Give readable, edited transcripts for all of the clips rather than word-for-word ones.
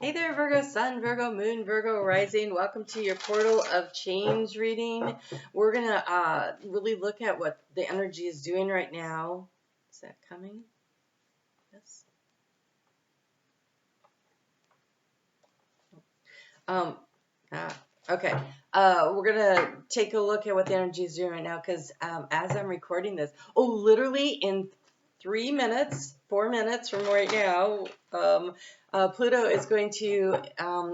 Hey there, Virgo Sun, Virgo Moon, Virgo Rising. Welcome to your Portal of Change reading. We're going to really look at what the energy is doing right now. Is that coming? Yes. Okay. We're going to take a look at what the energy is doing right now because as I'm recording this, literally in 4 minutes from right now, Pluto is going to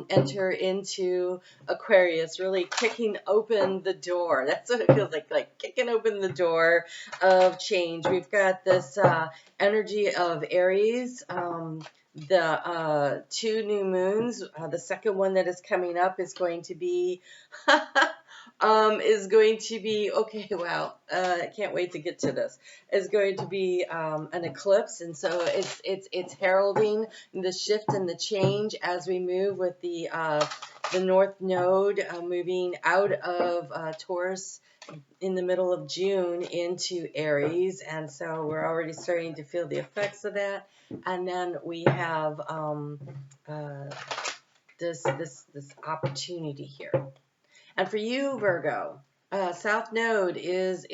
enter into Aquarius, really kicking open the door. That's what it feels like kicking open the door of change. We've got this energy of Aries, the 2 new moons. The second one that is coming up is going to be okay. Wow, I can't wait to get to this. Is going to be an eclipse, and so it's heralding the shift and the change as we move with the North Node moving out of Taurus in the middle of June into Aries, and so we're already starting to feel the effects of that. And then we have this opportunity here. And for you, Virgo, South Node is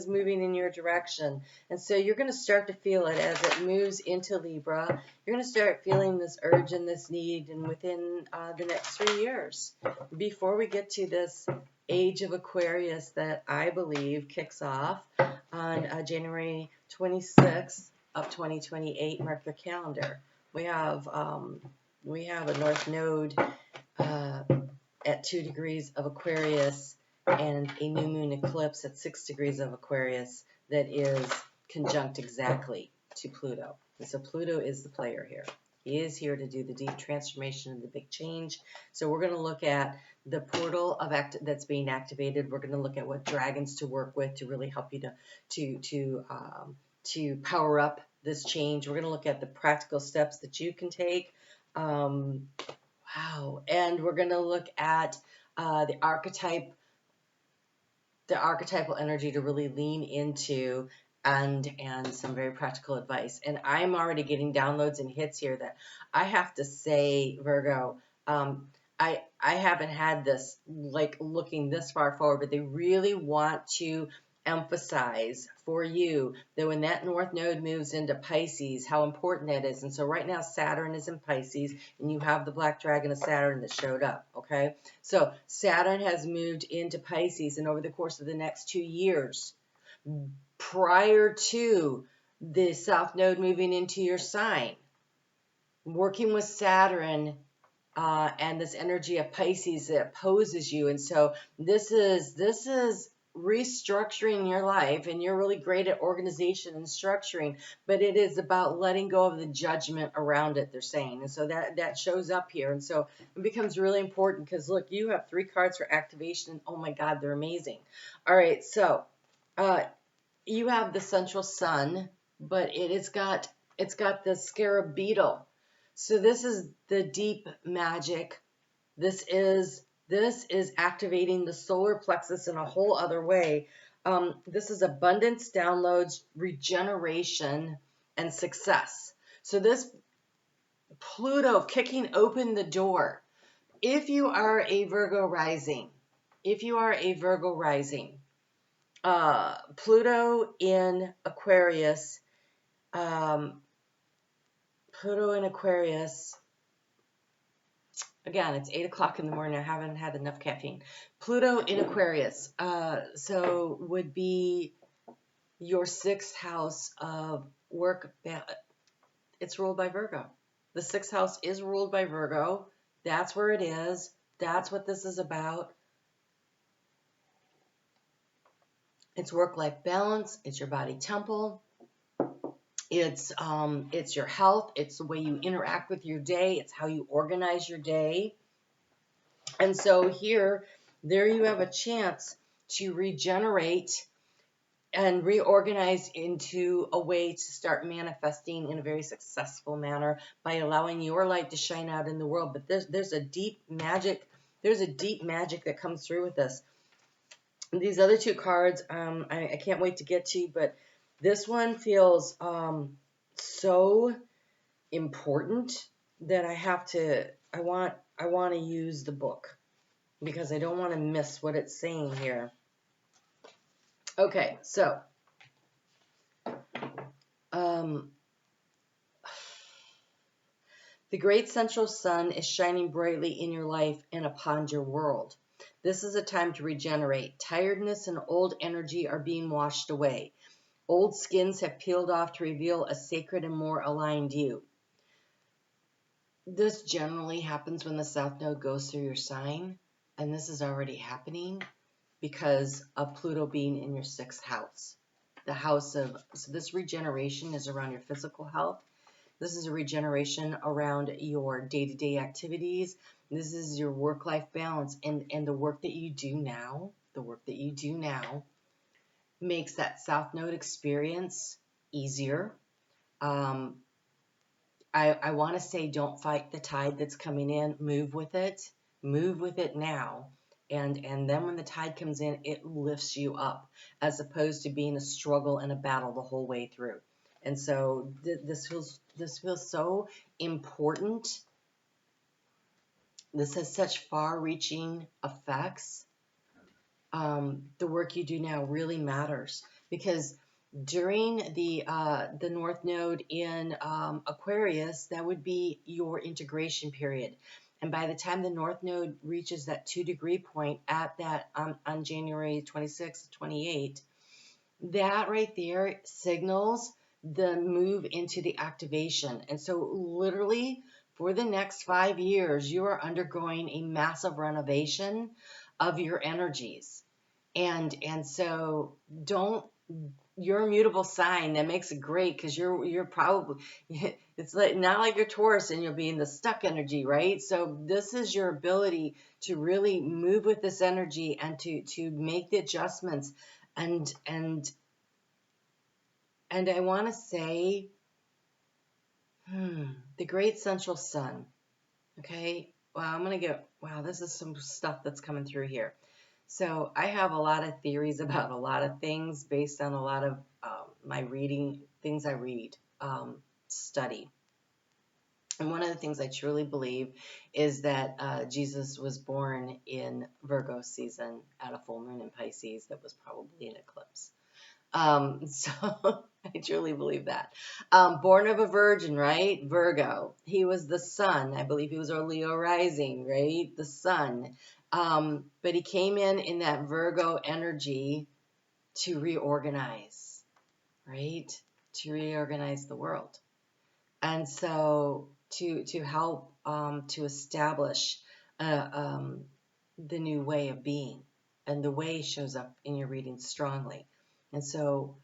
moving in your direction, and so you're going to start to feel it as it moves into Libra. You're going to start feeling this urge and this need, and within the next 3 years, before we get to this age of Aquarius that I believe kicks off on January 26th of 2028. Mark your calendar. We have a North Node at 2 degrees of Aquarius and a new moon eclipse at 6 degrees of Aquarius that is conjunct exactly to Pluto. And so Pluto is the player here. He is here to do the deep transformation and the big change. So we're going to look at the portal that's being activated. We're going to look at what dragons to work with to really help you to power up this change. We're going to look at the practical steps that you can take. Wow. And we're going to look at the archetypal energy to really lean into and some very practical advice. And I'm already getting downloads and hits here that I have to say, Virgo, I haven't had this like looking this far forward, but they really want to emphasize for you that when that North Node moves into Pisces, how important that is. And so right now Saturn is in Pisces, and you have the black dragon of Saturn that showed up, okay? So Saturn has moved into Pisces, and over the course of the next 2 years, prior to the South Node moving into your sign, working with Saturn and this energy of Pisces that opposes you. And so this is restructuring your life, and you're really great at organization and structuring, but it is about letting go of the judgment around it, they're saying. And so that shows up here. And so it becomes really important because look, you have 3 cards for activation. Oh my God, they're amazing. All right, so you have the central sun, but it's got the scarab beetle. So this is the deep magic. This is activating the solar plexus in a whole other way. This is abundance, downloads, regeneration, and success. So this Pluto kicking open the door. If you are a Virgo rising, Pluto in Aquarius, again, it's 8 o'clock in the morning. I haven't had enough caffeine. Pluto in Aquarius, so would be your 6th house of work. It's ruled by Virgo. The 6th house is ruled by Virgo. That's where it is. That's what this is about. It's work-life balance. It's your body temple. It's your health. It's the way you interact with your day. It's how you organize your day. And so there you have a chance to regenerate and reorganize into a way to start manifesting in a very successful manner by allowing your light to shine out in the world. But there's a deep magic. There's a deep magic that comes through with this. These other 2 cards, I can't wait to get to, but this one feels so important that I want to use the book because I don't want to miss what it's saying here. Okay, so um, the great central sun is shining brightly in your life and upon your world. This is a time to regenerate. Tiredness and old energy are being washed away. Old skins have peeled off to reveal a sacred and more aligned you. This generally happens when the South Node goes through your sign, and this is already happening because of Pluto being in your 6th house. The house of, so this regeneration is around your physical health. This is a regeneration around your day-to-day activities. This is your work-life balance, and the work that you do now, makes that South Node experience easier. I want to say don't fight the tide that's coming in. Move with it. Move with it now. And then when the tide comes in, it lifts you up as opposed to being a struggle and a battle the whole way through. And so this feels so important. This has such far-reaching effects. The work you do now really matters because during the North Node in Aquarius, that would be your integration period. And by the time the North Node reaches that 2-degree point at that on January 26th to 28, that right there signals the move into the activation. And so literally for the next 5 years, you are undergoing a massive renovation of your energies. And so don't, you're a mutable sign. That makes it great because you're probably, it's like not like you're Taurus and you'll be in the stuck energy, right? So this is your ability to really move with this energy and to make the adjustments. And I want to say, the great central sun. Okay. Wow, I'm gonna get, wow, this is some stuff that's coming through here. So I have a lot of theories about a lot of things based on a lot of my reading, things I read, study. And one of the things I truly believe is that Jesus was born in Virgo season at a full moon in Pisces that was probably an eclipse. So I truly believe that. Born of a virgin, right? Virgo. He was the sun. I believe he was a Leo rising, right? The sun. But he came in that Virgo energy to reorganize, right? To reorganize the world. And so to help to establish the new way of being. And the way shows up in your reading strongly. And so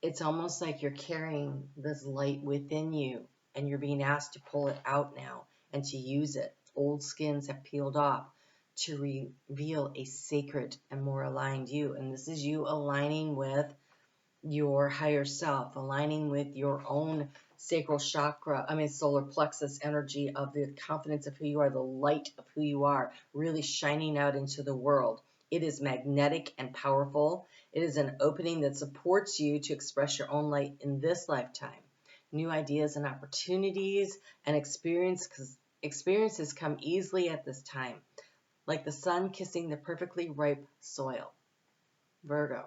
it's almost like you're carrying this light within you and you're being asked to pull it out now and to use it. Old skins have peeled off to reveal a sacred and more aligned you. And this is you aligning with your higher self, aligning with your own sacral chakra, solar plexus energy of the confidence of who you are, the light of who you are, really shining out into the world. It is magnetic and powerful. It is an opening that supports you to express your own light in this lifetime. New ideas and opportunities and experiences come easily at this time, like the sun kissing the perfectly ripe soil. Virgo,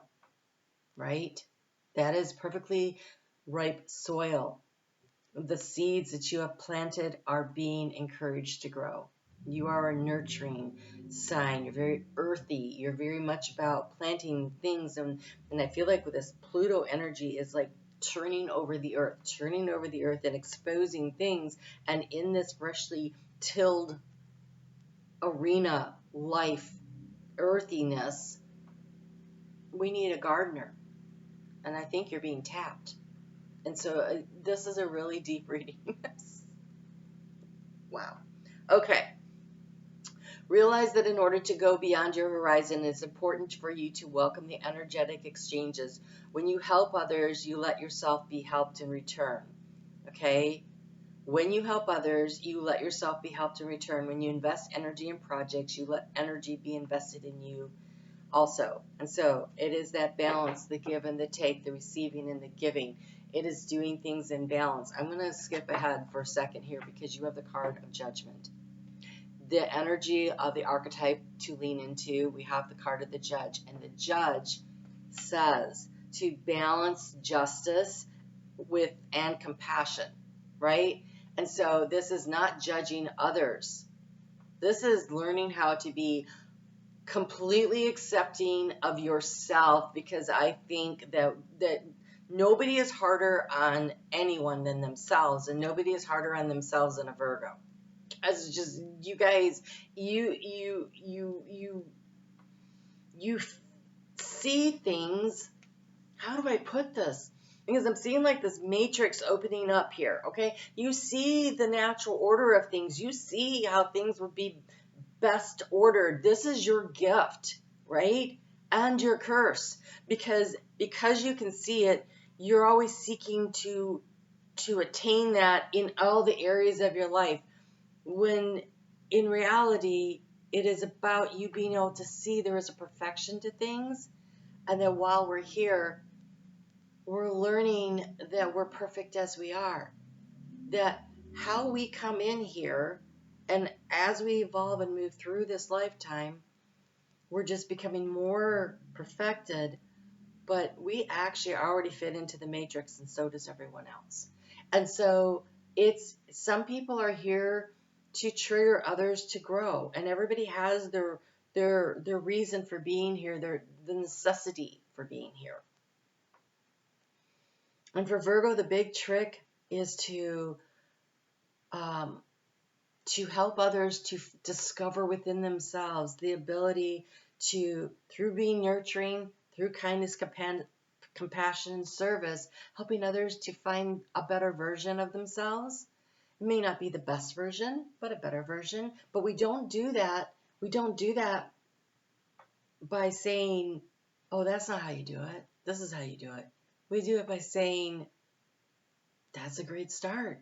right? That is perfectly ripe soil. The seeds that you have planted are being encouraged to grow. You are a nurturing sign. You're very earthy. You're very much about planting things. And I feel like with this Pluto energy is like turning over the earth and exposing things. And in this freshly tilled arena, life, earthiness, we need a gardener. And I think you're being tapped. And so this is a really deep reading. Wow. Okay. Realize that in order to go beyond your horizon, it's important for you to welcome the energetic exchanges. When you help others, you let yourself be helped in return. Okay? When you help others, you let yourself be helped in return. When you invest energy in projects, you let energy be invested in you. also. And so it is that balance, the give and the take, the receiving and the giving. It is doing things in balance. I'm going to skip ahead for a second here because you have the card of judgment. The energy of the archetype to lean into, we have the card of the judge. And the judge says to balance justice with and compassion, right? And so this is not judging others. This is learning how to be completely accepting of yourself, because I think that nobody is harder on anyone than themselves, and nobody is harder on themselves than a Virgo. As just you guys, you see things. How do I put this? Because I'm seeing like this matrix opening up here, okay? You see the natural order of things. You see how things would be best ordered. This is your gift, right? And your curse. Because you can see it, you're always seeking to attain that in all the areas of your life. When in reality, it is about you being able to see there is a perfection to things. And that while we're here, we're learning that we're perfect as we are. That how we come in here, and as we evolve and move through this lifetime, we're just becoming more perfected, but we actually already fit into the matrix, and so does everyone else. And so it's, some people are here to trigger others to grow, and everybody has their reason for being here, the necessity for being here. And for Virgo, the big trick is to help others to discover within themselves the ability to, through being nurturing, through kindness, compassion, and service, helping others to find a better version of themselves. It may not be the best version, but a better version. But we don't do that. We don't do that by saying, oh, that's not how you do it. This is how you do it. We do it by saying, that's a great start.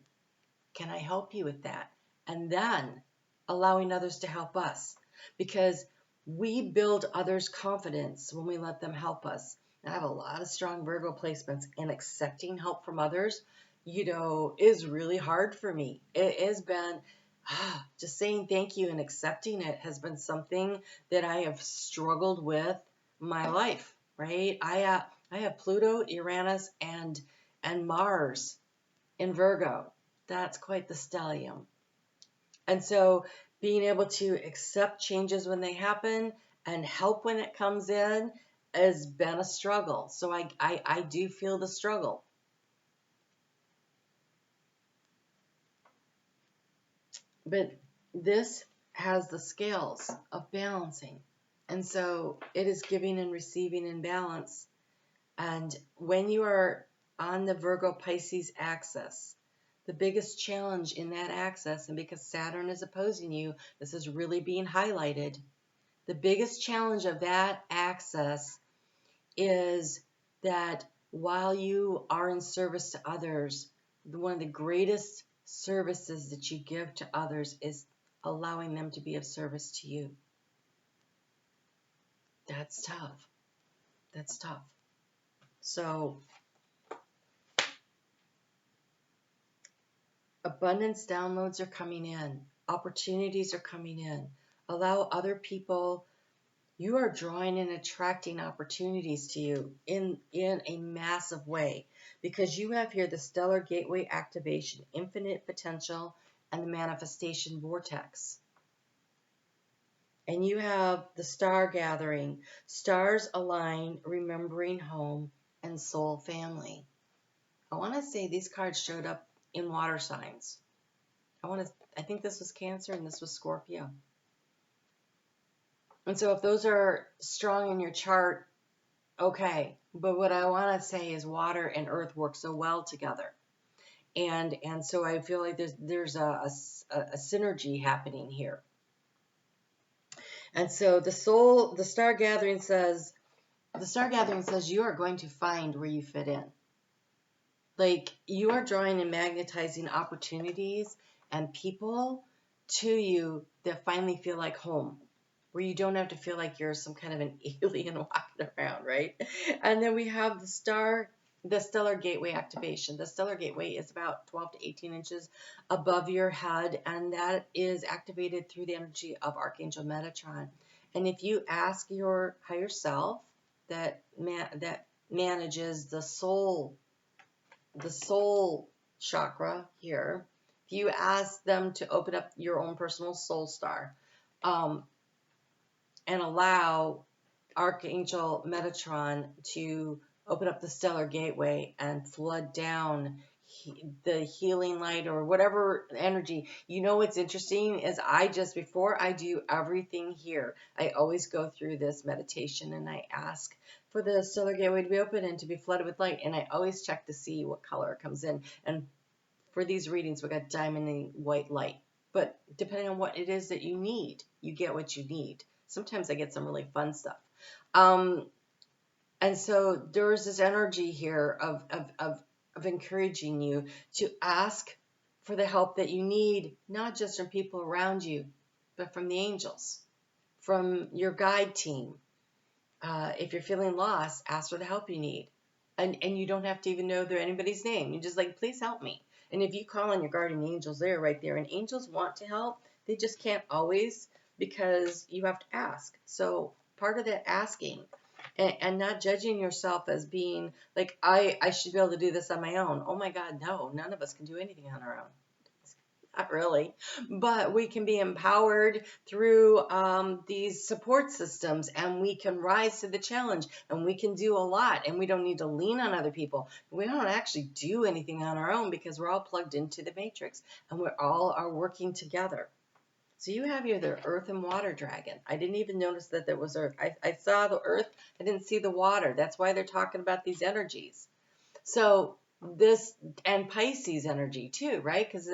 Can I help you with that? And then allowing others to help us, because we build others' confidence when we let them help us. And I have a lot of strong Virgo placements, and accepting help from others, is really hard for me. It has been just saying thank you and accepting it has been something that I have struggled with my life, right? I have Pluto, Uranus, and Mars in Virgo. That's quite the stellium. And so being able to accept changes when they happen and help when it comes in has been a struggle. So I do feel the struggle. But this has the scales of balancing. And so it is giving and receiving in balance. And when you are on the Virgo Pisces axis, the biggest challenge in that axis, and because Saturn is opposing you, this is really being highlighted. The biggest challenge of that axis is that while you are in service to others, one of the greatest services that you give to others is allowing them to be of service to you. That's tough. That's tough. So abundance downloads are coming in. Opportunities are coming in. Allow other people. You are drawing and attracting opportunities to you in a massive way, because you have here the stellar gateway activation, infinite potential, and the manifestation vortex. And you have the star gathering, stars align, remembering home, and soul family. I want to say these cards showed up in water signs. I think this was Cancer and this was Scorpio. And so if those are strong in your chart, okay. But what I want to say is water and earth work so well together. And so I feel like there's a synergy happening here. And so the star gathering says you are going to find where you fit in. Like, you are drawing and magnetizing opportunities and people to you that finally feel like home. where you don't have to feel like you're some kind of an alien walking around, right? And then we have the stellar gateway activation. The stellar gateway is about 12 to 18 inches above your head, and that is activated through the energy of Archangel Metatron. And if you ask your higher self that manages the soul chakra here, if you ask them to open up your own personal soul star, and allow Archangel Metatron to open up the stellar gateway and flood down the healing light or whatever energy. You know what's interesting is before I do everything here, I always go through this meditation and I ask for the stellar gateway to be open and to be flooded with light. And I always check to see what color it comes in. And for these readings, we got diamond and white light. But depending on what it is that you need, you get what you need. Sometimes I get some really fun stuff. And so there's this energy here of encouraging you to ask for the help that you need, not just from people around you, but from the angels, from your guide team. If you're feeling lost, ask for the help you need. And you don't have to even know anybody's name. You're just like, please help me. And if you call on your guardian angels, they're right there. And angels want to help. They just can't always, because you have to ask. So part of that asking and not judging yourself as being like, I should be able to do this on my own. Oh my God, no, none of us can do anything on our own. Not really, but we can be empowered through these support systems, and we can rise to the challenge, and we can do a lot, and we don't need to lean on other people. We don't actually do anything on our own because we're all plugged into the matrix, and we all are working together. So you have here the earth and water dragon. I didn't even notice that there was earth. I saw the earth. I didn't see the water. That's why they're talking about these energies. So this, and Pisces energy too, right? Because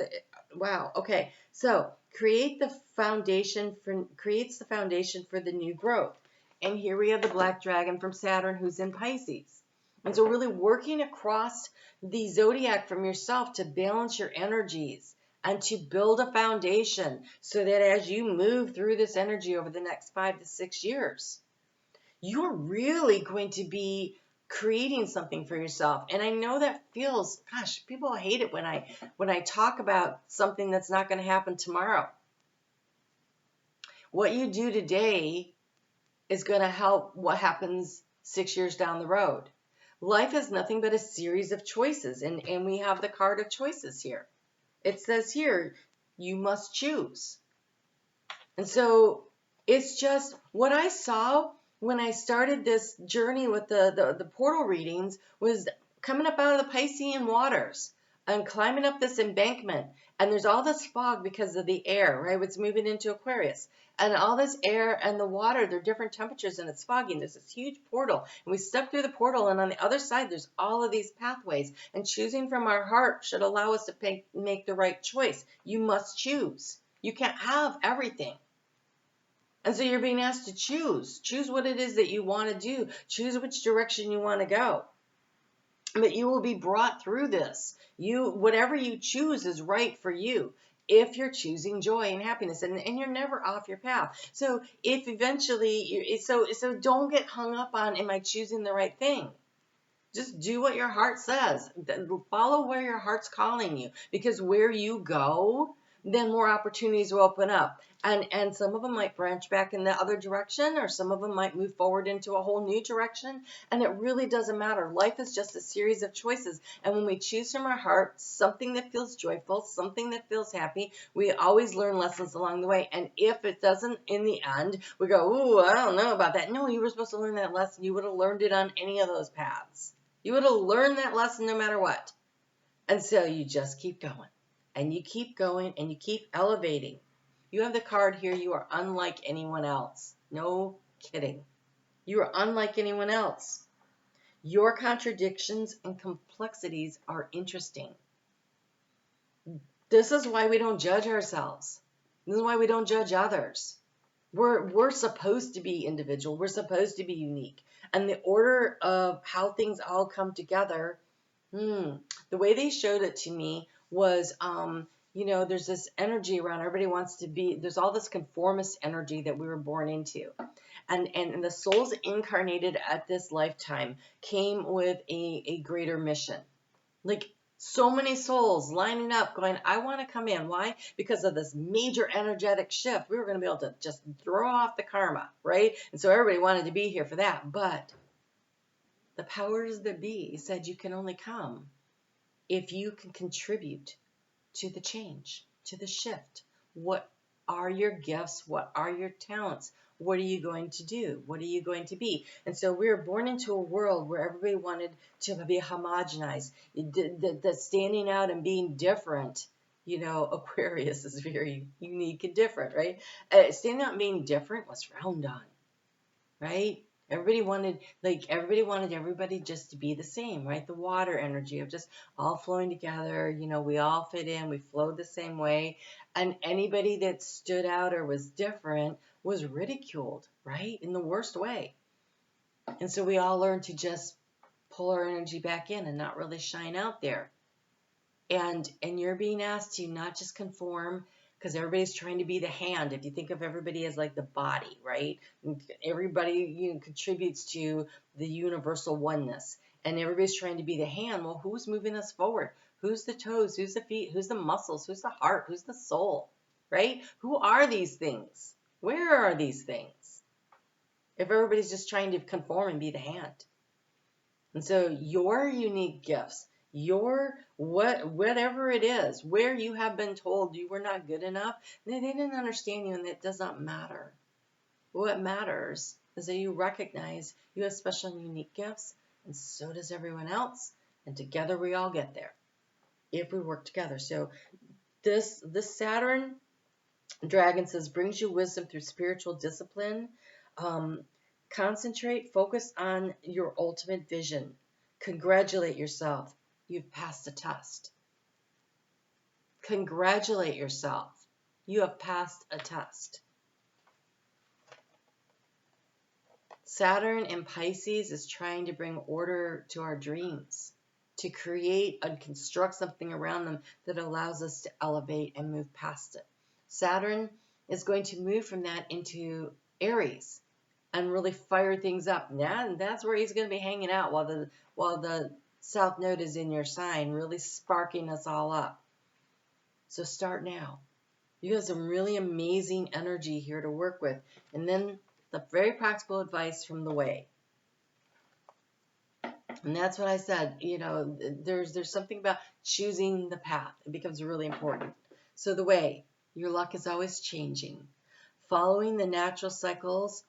wow. Okay. So creates the foundation for the new growth. And here we have the black dragon from Saturn who's in Pisces. And so really working across the zodiac from yourself to balance your energies and to build a foundation so that as you move through this energy over the next 5 to 6 years, you're really going to be creating something for yourself. And I know that feels, gosh, people hate it when I talk about something that's not going to happen tomorrow. What you do today is going to help what happens 6 years down the road. Life is nothing but a series of choices, and we have the card of choices here. It says here, you must choose. And so it's just what I saw when I started this journey with the portal readings was coming up out of the Piscean waters and climbing up this embankment. And there's all this fog because of the air, right? It's moving into Aquarius. And all this air and the water, they're different temperatures and it's foggy. And there's this huge portal. And we step through the portal, and on the other side, there's all of these pathways. And choosing from our heart should allow us to make the right choice. You must choose. You can't have everything. And so you're being asked to choose. Choose what it is that you want to do. Choose which direction you want to go. But you will be brought through this. Whatever you choose is right for you if you're choosing joy and happiness, and you're never off your path. So if eventually, so don't get hung up on, am I choosing the right thing? Just do what your heart says. Follow where your heart's calling you, because where you go, then more opportunities will open up. And some of them might branch back in the other direction, or some of them might move forward into a whole new direction. And it really doesn't matter. Life is just a series of choices. And when we choose from our heart, something that feels joyful, something that feels happy, we always learn lessons along the way. And if it doesn't, in the end, we go, ooh, I don't know about that. No, you were supposed to learn that lesson. You would have learned it on any of those paths. You would have learned that lesson no matter what. And so you just keep going. And you keep going, and you keep elevating. You have the card here, you are unlike anyone else. No kidding. You are unlike anyone else. Your contradictions and complexities are interesting. This is why we don't judge ourselves. This is why we don't judge others. We're supposed to be individual. We're supposed to be unique. And the order of how things all come together, the way they showed it to me was you know, there's this energy around, everybody wants to be, there's all this conformist energy that we were born into. And the souls incarnated at this lifetime came with a greater mission. Like so many souls lining up going, I want to come in. Why? Because of this major energetic shift. We were going to be able to just throw off the karma, right? And so everybody wanted to be here for that. But the powers that be said you can only come if you can contribute to the change, to the shift. What are your gifts? What are your talents? What are you going to do? What are you going to be? And so we were born into a world where everybody wanted to be homogenized. The standing out and being different, you know, Aquarius is very unique and different, right? Standing out and being different was frowned on, right? Everybody wanted everybody just to be the same, right? The water energy of just all flowing together, you know, we all fit in, we flowed the same way. And anybody that stood out or was different was ridiculed, right? In the worst way. And so we all learned to just pull our energy back in and not really shine out there. And you're being asked to not just conform, because everybody's trying to be the hand. If you think of everybody as like the body, right? Everybody, you know, contributes to the universal oneness. And everybody's trying to be the hand. Well, who's moving us forward? Who's the toes? Who's the feet? Who's the muscles? Who's the heart? Who's the soul? Right? Who are these things? Where are these things? If everybody's just trying to conform and be the hand. And so your unique gifts, your whatever it is, where you have been told you were not good enough, they didn't understand you, and it does not matter. What matters is that you recognize you have special and unique gifts, and so does everyone else, and together we all get there if we work together. So this Saturn dragon says brings you wisdom through spiritual discipline. Concentrate, focus on your ultimate vision. Congratulate yourself. You've passed a test. Congratulate yourself. You have passed a test. Saturn in Pisces is trying to bring order to our dreams, to create and construct something around them that allows us to elevate and move past it. Saturn is going to move from that into Aries and really fire things up. Yeah, and that's where he's going to be hanging out while the South Node is in your sign, really sparking us all up. So start now. You have some really amazing energy here to work with. And then the very practical advice from the way. And that's what I said, you know, there's something about choosing the path. It becomes really important. So the way, your luck is always changing. Following the natural cycles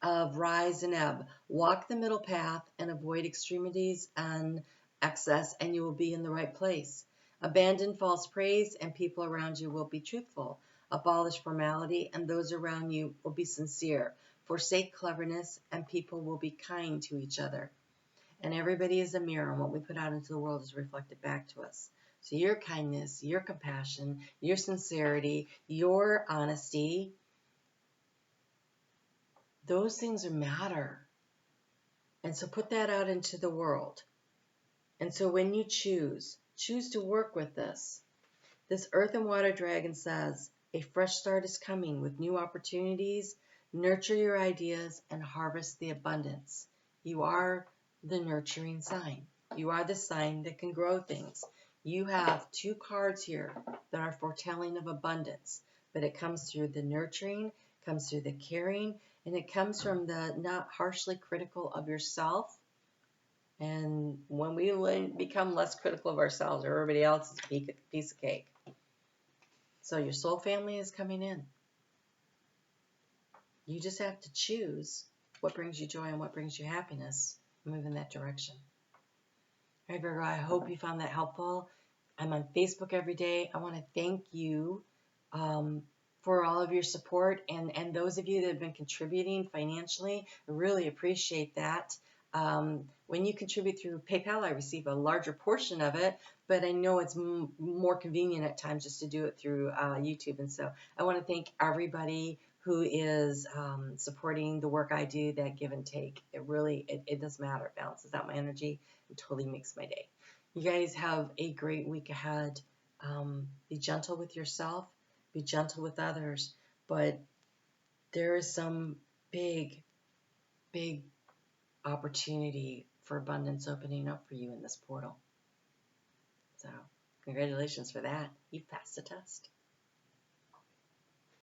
of rise and ebb. Walk the middle path and avoid extremities and excess, and you will be in the right place. Abandon false praise, and people around you will be truthful. Abolish formality, and those around you will be sincere. Forsake cleverness, and people will be kind to each other. And everybody is a mirror, and what we put out into the world is reflected back to us. So your kindness, your compassion, your sincerity, your honesty, those things matter. And so put that out into the world. And so when you choose to work with this. This earth and water dragon says, a fresh start is coming with new opportunities. Nurture your ideas and harvest the abundance. You are the nurturing sign. You are the sign that can grow things. You have two cards here that are foretelling of abundance, but it comes through the nurturing, comes through the caring, and it comes from the not harshly critical of yourself. And when we become less critical of ourselves, everybody else is a piece of cake. So your soul family is coming in. You just have to choose what brings you joy and what brings you happiness. Move in that direction. All right, Virgo, I hope you found that helpful. I'm on Facebook every day. I want to thank you for all of your support and those of you that have been contributing financially. I really appreciate that. When you contribute through PayPal, I receive a larger portion of it, but I know it's more convenient at times just to do it through YouTube. And so I want to thank everybody who is supporting the work I do, that give and take. It does matter. It balances out my energy and totally makes my day. You guys have a great week ahead. Be gentle with yourself, be gentle with others, but there is some big, big opportunity for abundance opening up for you in this portal. So, congratulations for that. You passed the test.